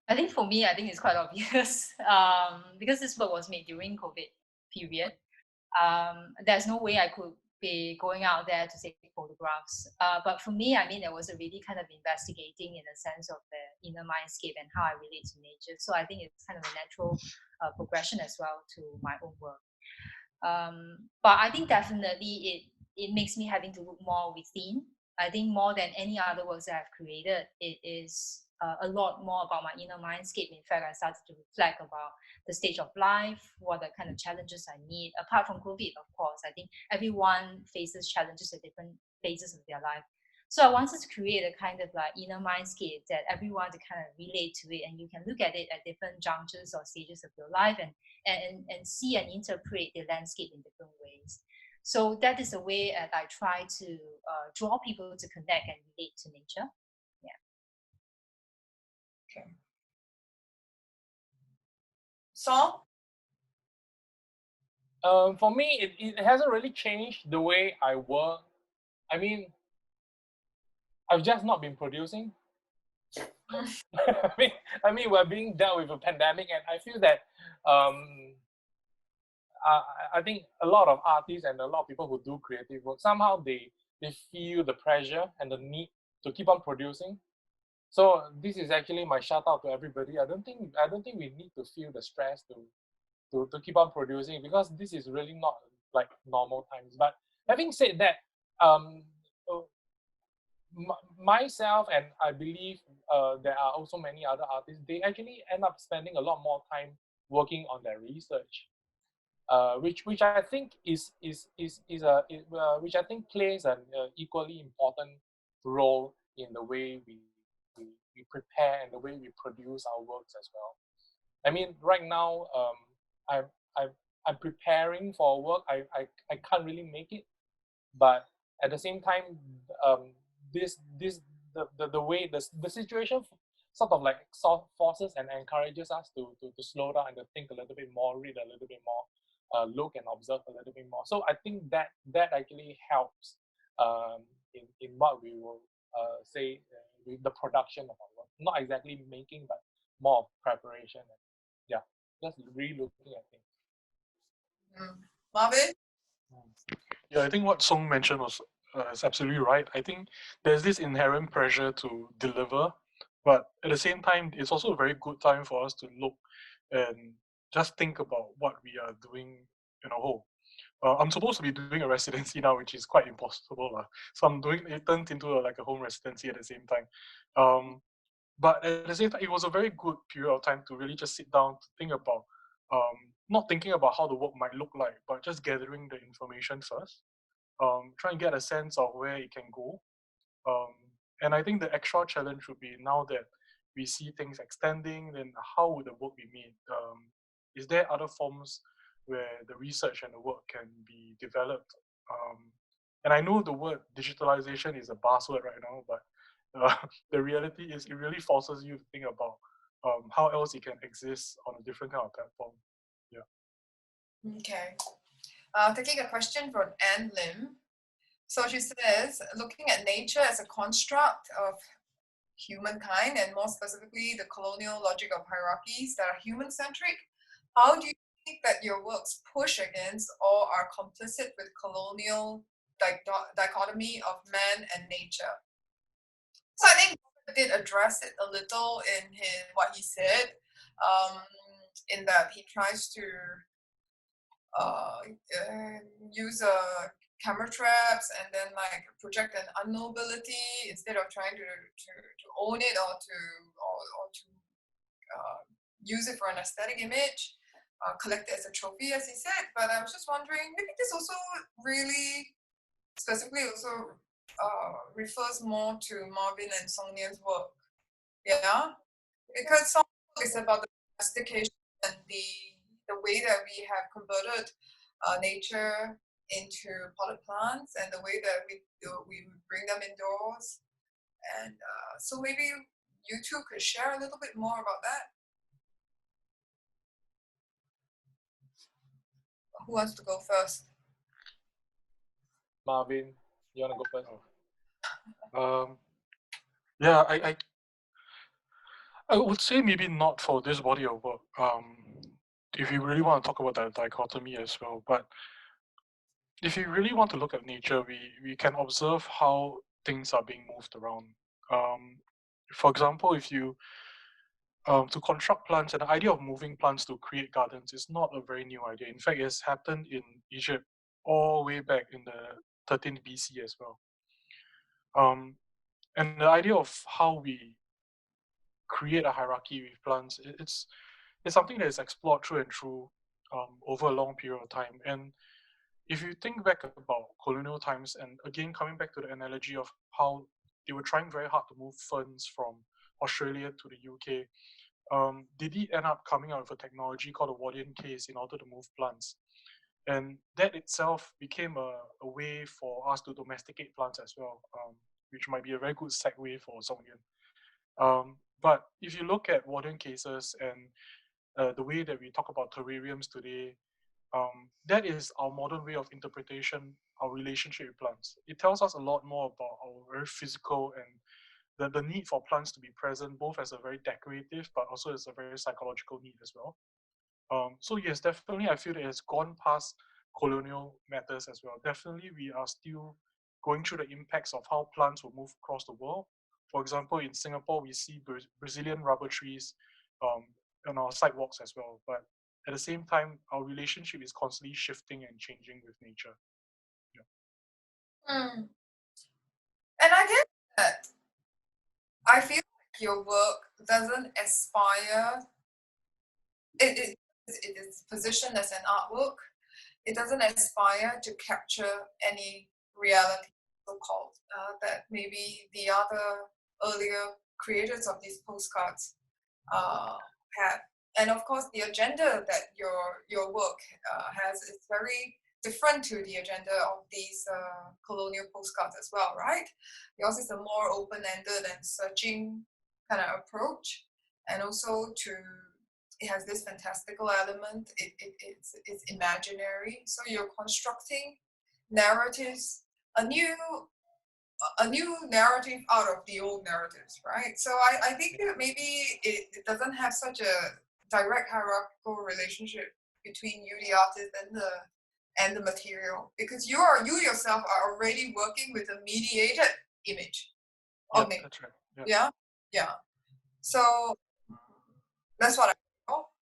I think for me, I think it's quite obvious because this work was made during COVID period. There's no way I could be going out there to take photographs. But for me, I mean, there was already kind of investigating in the sense of the inner mindscape and how I relate to nature. So I think it's kind of a natural progression as well to my own work. But I think definitely it makes me having to look more within. I think more than any other works that I've created, it is a lot more about my inner mindscape. In fact, I started to reflect about the stage of life, what the kind of challenges I meet. Apart from COVID, of course, I think everyone faces challenges at different phases of their life. So I wanted to create a kind of like inner mindscape that everyone to kind of relate to it, and you can look at it at different junctures or stages of your life and see and interpret the landscape in different ways. So that is a way that I try to draw people to connect and relate to nature. Yeah. Okay. Song? For me, it hasn't really changed the way I work. I mean, I've just not been producing. I mean, we're being dealt with a pandemic, and I feel that I think a lot of artists and a lot of people who do creative work, somehow they feel the pressure and the need to keep on producing. So this is actually my shout out to everybody. I don't think we need to feel the stress to keep on producing, because this is really not like normal times. But having said that, myself and I believe there are also many other artists, they actually end up spending a lot more time working on their research, which I think which I think plays an equally important role in the way we prepare and the way we produce our works as well. I mean, right now, I'm preparing for work. I can't really make it, but at the same time, the way the situation sort of like forces and encourages us to slow down and to think a little bit more, read a little bit more, look and observe a little bit more. So I think that actually helps in what we will say with the production of our work. Not exactly making, but more of preparation. And, yeah, just re-looking at things. Marvin? Yeah, I think what Song mentioned was is absolutely right. I think there's this inherent pressure to deliver, but at the same time, it's also a very good time for us to look and just think about what we are doing in a whole. I'm supposed to be doing a residency now, which is quite impossible. So I'm doing it turned into like a home residency at the same time. But at the same time, it was a very good period of time to really just sit down to think about, not thinking about how the work might look like, but just gathering the information first, try and get a sense of where it can go. And I think the extra challenge would be, now that we see things extending, then how would the work be made? Is there other forms where the research and the work can be developed? And I know the word digitalization is a buzzword right now, but the reality is it really forces you to think about how else it can exist on a different kind of platform. Yeah. Okay. Taking a question from Anne Lim. So she says, looking at nature as a construct of humankind, and more specifically the colonial logic of hierarchies that are human-centric, how do you think that your works push against or are complicit with colonial dichotomy of man and nature? So I think he did address it a little in what he said, in that he tries to use camera traps and then like project an unknowability instead of trying to own it or to use it for an aesthetic image, collect it as a trophy, as he said. But I was just wondering, maybe this also really specifically also refers more to Marvin and Song Nian's work. Yeah, because Song is about the domestication and the way that we have converted nature into potted plants and the way that we bring them indoors. And so maybe you two could share a little bit more about that. Who wants to go first? Marvin, you want to go first? Yeah, I would say maybe not for this body of work. If you really want to talk about that dichotomy as well, but if you really want to look at nature, we can observe how things are being moved around. For example, if you to construct plants, and the idea of moving plants to create gardens is not a very new idea. In fact, it's happened in Egypt all the way back in the 13th BC as well. And the idea of how we create a hierarchy with plants, it's something that is explored through and through over a long period of time. And if you think back about colonial times, and again coming back to the analogy of how they were trying very hard to move ferns from Australia to the UK, they did end up coming out with a technology called the 𝘠𝘠𝘰𝘮𝘵 in order to move plants. And that itself became a way for us to domesticate plants as well, which might be a very good segue for Song Nian. But if you look at 𝘠𝘠𝘰𝘮𝘵 and the way that we talk about terrariums today, that is our modern way of interpretation, our relationship with plants. It tells us a lot more about our very physical and the need for plants to be present, both as a very decorative, but also as a very psychological need as well. So yes, definitely, I feel that it's gone past colonial matters as well. Definitely, we are still going through the impacts of how plants will move across the world. For example, in Singapore, we see Brazilian rubber trees on our sidewalks as well. But at the same time, our relationship is constantly shifting and changing with nature. And I guess that I feel like your work doesn't aspire. It is positioned as an artwork. It doesn't aspire to capture any reality, so-called, that maybe the other earlier creators of these postcards had. And of course, the agenda that your work has is very different to the agenda of these colonial postcards as well, right? Yours is a more open-ended and searching kind of approach, and also it has this fantastical element. It's imaginary, so you're constructing narratives, a new narrative out of the old narratives, right? So I think that maybe it doesn't have such a direct hierarchical relationship between you, the artist, and the material, because you yourself are already working with a mediated image of nature. That's right. Yeah. So that's what I feel.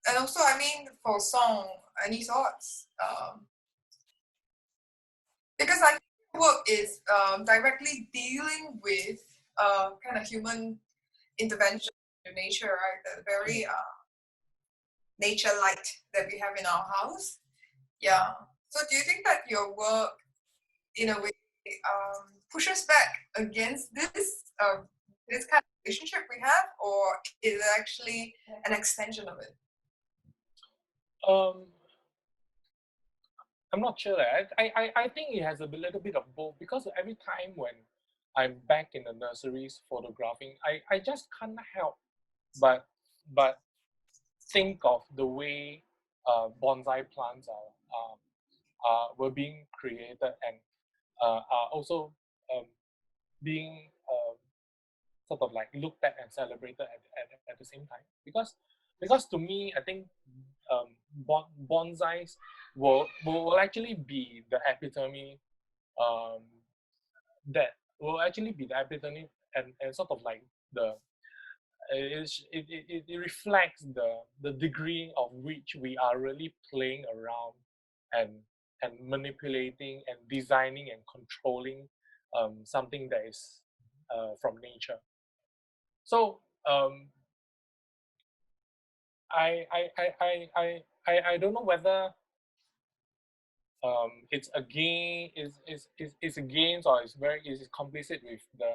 And also, I mean, for Song, any thoughts? Because I think your work is directly dealing with kind of human intervention in nature, right? The very nature light that we have in our house. Yeah. So do you think that your work, in a way, pushes back against this kind of relationship we have, or is it actually an extension of it? I'm not sure. I think it has a little bit of both, because every time when I'm back in the nurseries photographing, I just can't help but think of the way bonsai plants were being created and are also being sort of like looked at and celebrated at the same time. Because to me, I think bonsais will actually be the epitome and sort of like it reflects the degree of which we are really playing around and manipulating and designing and controlling something that is from nature. So I don't know whether it's against or is complicit with the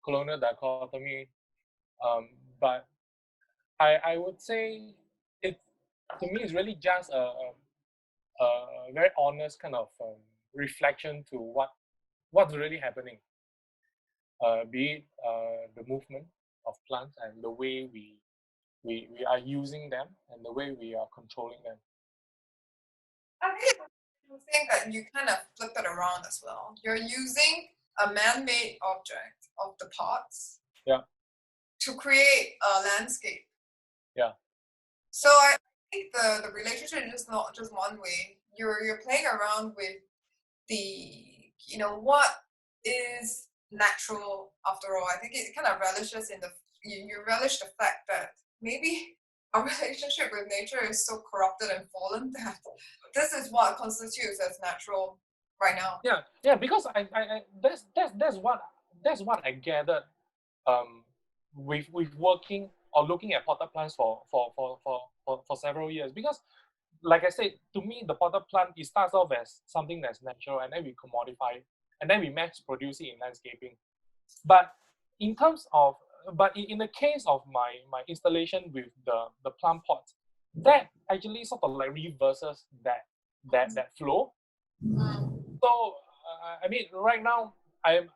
colonial dichotomy, but I would say it to me is really just a very honest kind of reflection to what's really happening, be it the movement of plants and the way we are using them and the way we are controlling them. I think you think that you kind of flipped it around as well. You're using a man-made object of the pots, Yeah. to create a landscape. Yeah. So I think the relationship is just not just one way. You're playing around with the, what is natural after all. I think it kind of relishes in you relish the fact that maybe our relationship with nature is so corrupted and fallen that this is what constitutes as natural right now. Yeah, because I that's what I gathered with working or looking at potted plants for several years. Because like I said, to me the potted plant, it starts off as something that's natural, and then we commodify it, and then we mass produce it in landscaping. But in the case of my installation with the plant pots, that actually sort of like reverses that flow. So I mean, right now I'm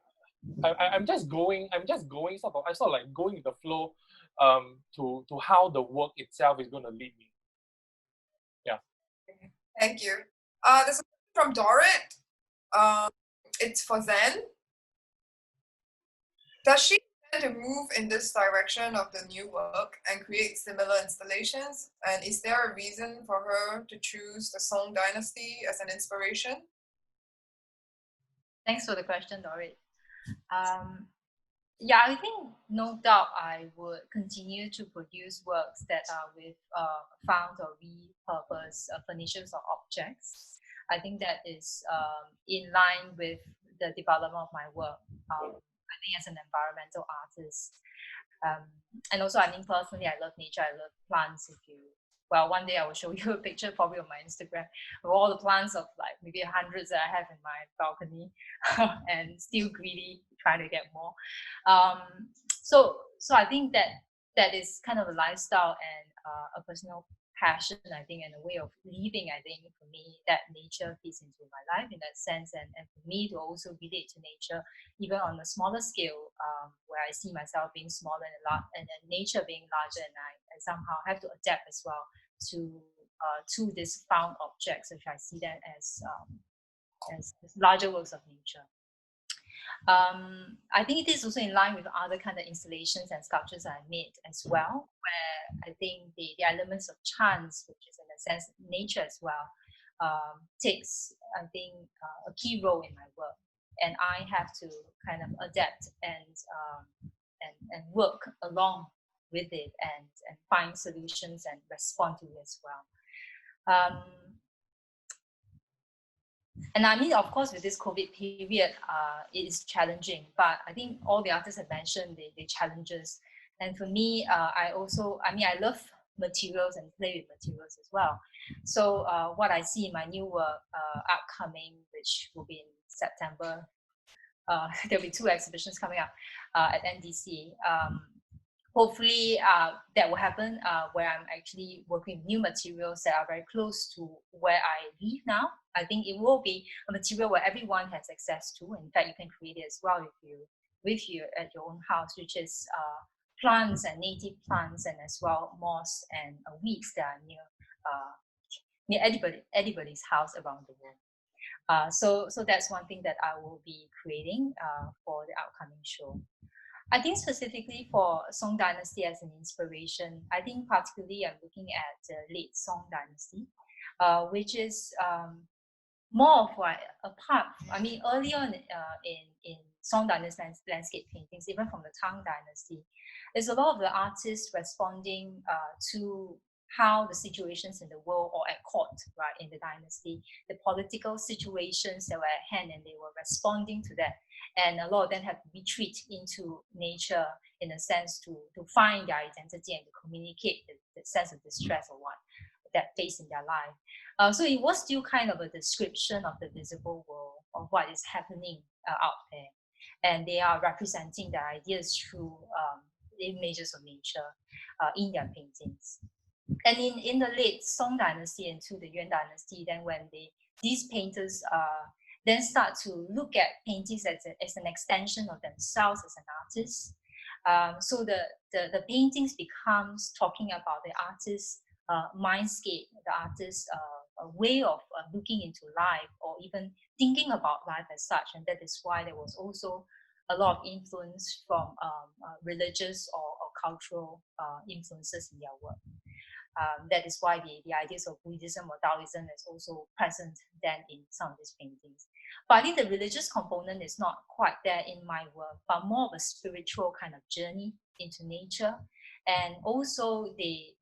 just going sort of like going with the flow to how the work itself is going to lead me. Yeah. Thank you. There's a question from Dorrit. It's for Zen. Does she plan to move in this direction of the new work and create similar installations? And is there a reason for her to choose the Song Dynasty as an inspiration? Thanks for the question, Dorrit. Yeah, I think no doubt I would continue to produce works that are with found or repurposed furnitures or objects. I think that is in line with the development of my work. I think as an environmental artist, and also I mean personally, I love nature. I love plants. One day I will show you a picture probably on my Instagram of all the plants of like maybe hundreds that I have in my balcony, and still greedy, trying to get more. So I think that is kind of a lifestyle and a personal passion, I think, and a way of living. I think for me that nature fits into my life in that sense, and for me to also relate to nature even on a smaller scale, where I see myself being smaller and then nature being larger, and I somehow have to adapt as well to these found objects, which I see that as larger works of nature. I think it is also in line with other kind of installations and sculptures I made as well, where I think the elements of chance, which is in a sense nature as well, takes, I think, a key role in my work, and I have to kind of adapt and work along with it and find solutions and respond to it as well. And I mean, of course, with this COVID period, it is challenging, but I think all the artists have mentioned the challenges. And for me, I love materials and play with materials as well. So what I see in my new work upcoming, which will be in September, there'll be 2 exhibitions coming up at NDC. Hopefully that will happen where I'm actually working with new materials that are very close to where I live now. I think it will be a material where everyone has access to. In fact, you can create it as well with you at your own house, which is plants and native plants, and as well moss and weeds that are near anybody's house around the world. So that's one thing that I will be creating for the upcoming show. I think specifically for Song Dynasty as an inspiration, I think particularly I'm looking at the late Song Dynasty, which is more of a part. I mean, early on in Song Dynasty landscape paintings, even from the Tang Dynasty, there's a lot of the artists responding to how the situations in the world or at court, right, in the dynasty, the political situations that were at hand, and they were responding to that. And a lot of them have to retreat into nature in a sense to find their identity and to communicate the sense of distress or what that face in their life. So it was still kind of a description of the visible world, of what is happening out there. And they are representing their ideas through images of nature in their paintings. And in the late Song dynasty into the Yuan dynasty, then when these painters then start to look at paintings as an extension of themselves as an artist. So the paintings becomes talking about the artist's mindscape, the artist's way of looking into life, or even thinking about life as such. And that is why there was also a lot of influence from religious or cultural influences in their work. That is why the ideas of Buddhism or Taoism is also present then in some of these paintings. But I think the religious component is not quite there in my work, but more of a spiritual kind of journey into nature. And also the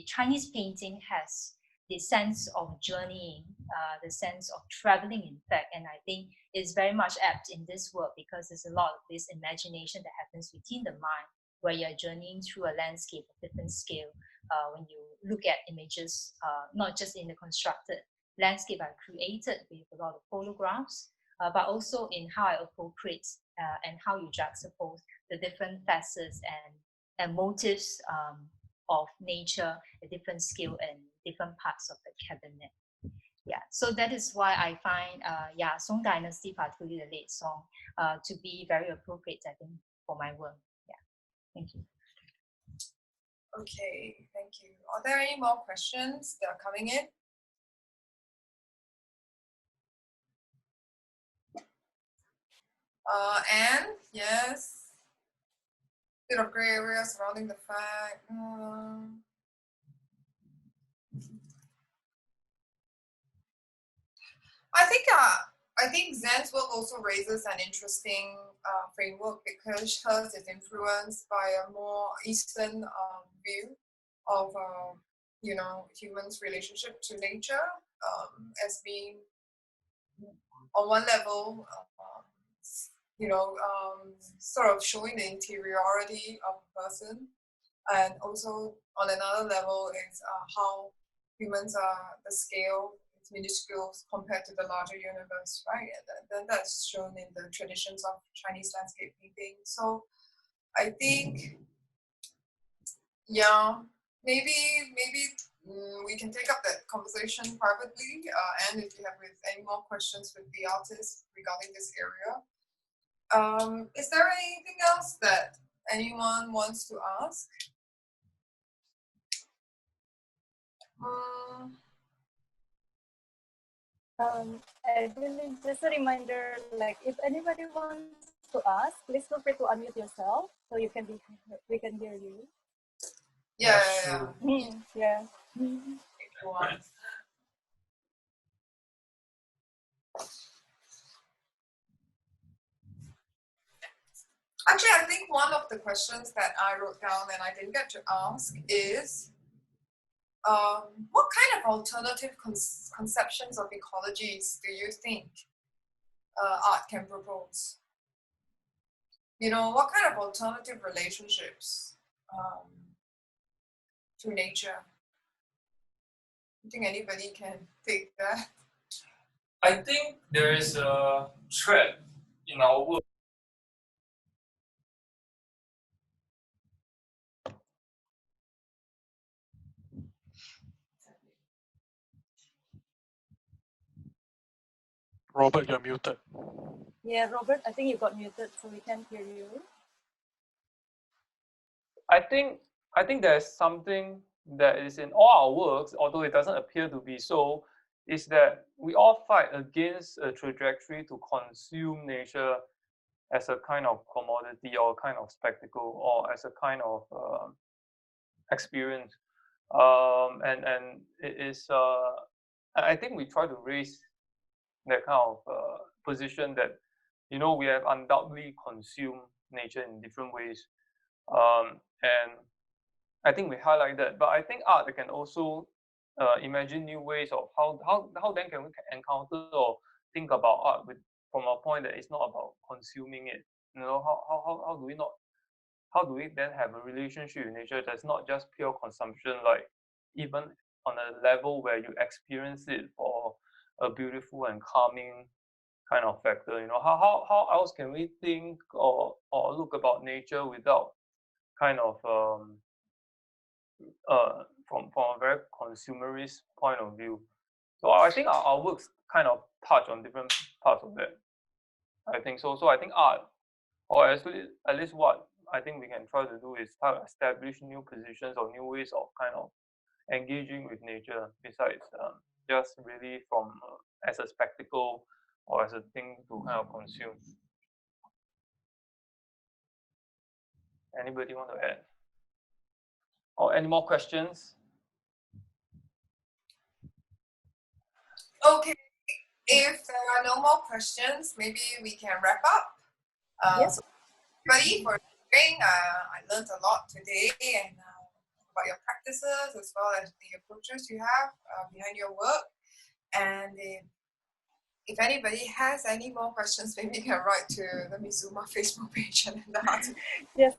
Chinese painting has the sense of journeying, the sense of traveling, in fact. And I think it's very much apt in this work because there's a lot of this imagination that happens within the mind, where you're journeying through a landscape of different scale. When you look at images, not just in the constructed landscape I created with a lot of photographs, but also in how I appropriate and how you juxtapose the different facets and motifs of nature at different scale and different parts of the cabinet. Yeah, so that is why I find Song dynasty, particularly the late Song, to be very appropriate, I think, for my work. Yeah, thank you. Okay, thank you. Are there any more questions that are coming in? Anne, yes. Bit of gray area surrounding the fact. I think Zen's work also raises an interesting framework because hers is influenced by a more Eastern view of humans' relationship to nature as being, on one level, sort of showing the interiority of a person, and also on another level is how humans are the scale. Minuscule compared to the larger universe, right? And that's shown in the traditions of Chinese landscape painting. So I think, maybe we can take up that conversation privately. And if you have any more questions with the artist regarding this area, is there anything else that anyone wants to ask? Adeline, just a reminder, like if anybody wants to ask, please feel free to unmute yourself so we can hear you. Yeah. Yeah. Actually, I think one of the questions that I wrote down and I didn't get to ask is, what kind of alternative conceptions of ecologies do you think art can propose? What kind of alternative relationships to nature? I think anybody can take that. I think there is a thread in our work. Robert, you're muted. Yeah, Robert, I think you got muted, so we can't hear you. I think there's something that is in all our works, although it doesn't appear to be so, is that we all fight against a trajectory to consume nature as a kind of commodity or a kind of spectacle or as a kind of experience. And it is, I think we try to raise that kind of position that, we have undoubtedly consumed nature in different ways. And I think we highlight that, but I think art can also imagine new ways of how then can we encounter or think about art from a point that it's not about consuming it. How do we then have a relationship with nature that's not just pure consumption, like even on a level where you experience it for a beautiful and calming kind of factor. How else can we think or look about nature without kind of from a very consumerist point of view. So I think our works kind of touch on different parts of that. I think so. So I think art, or at least what I think we can try to do is try to establish new positions or new ways of kind of engaging with nature, besides just really from as a spectacle or as a thing to kind of consume. Anybody want to add? Or any more questions? Okay, if there are no more questions, maybe we can wrap up. Yes. So everybody for sharing, I learned a lot today and about your practices as well as the approaches you have behind your work. And if anybody has any more questions, maybe you can write to the Mizuma Facebook page and then the Yes,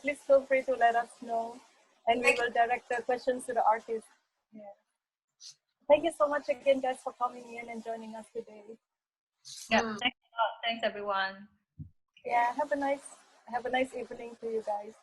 please feel free to let us know, and we will direct the questions to the artist. Yeah. Thank you so much again, guys, for coming in and joining us today. Yeah, thanks a lot. Thanks everyone. Yeah, have a nice evening to you guys.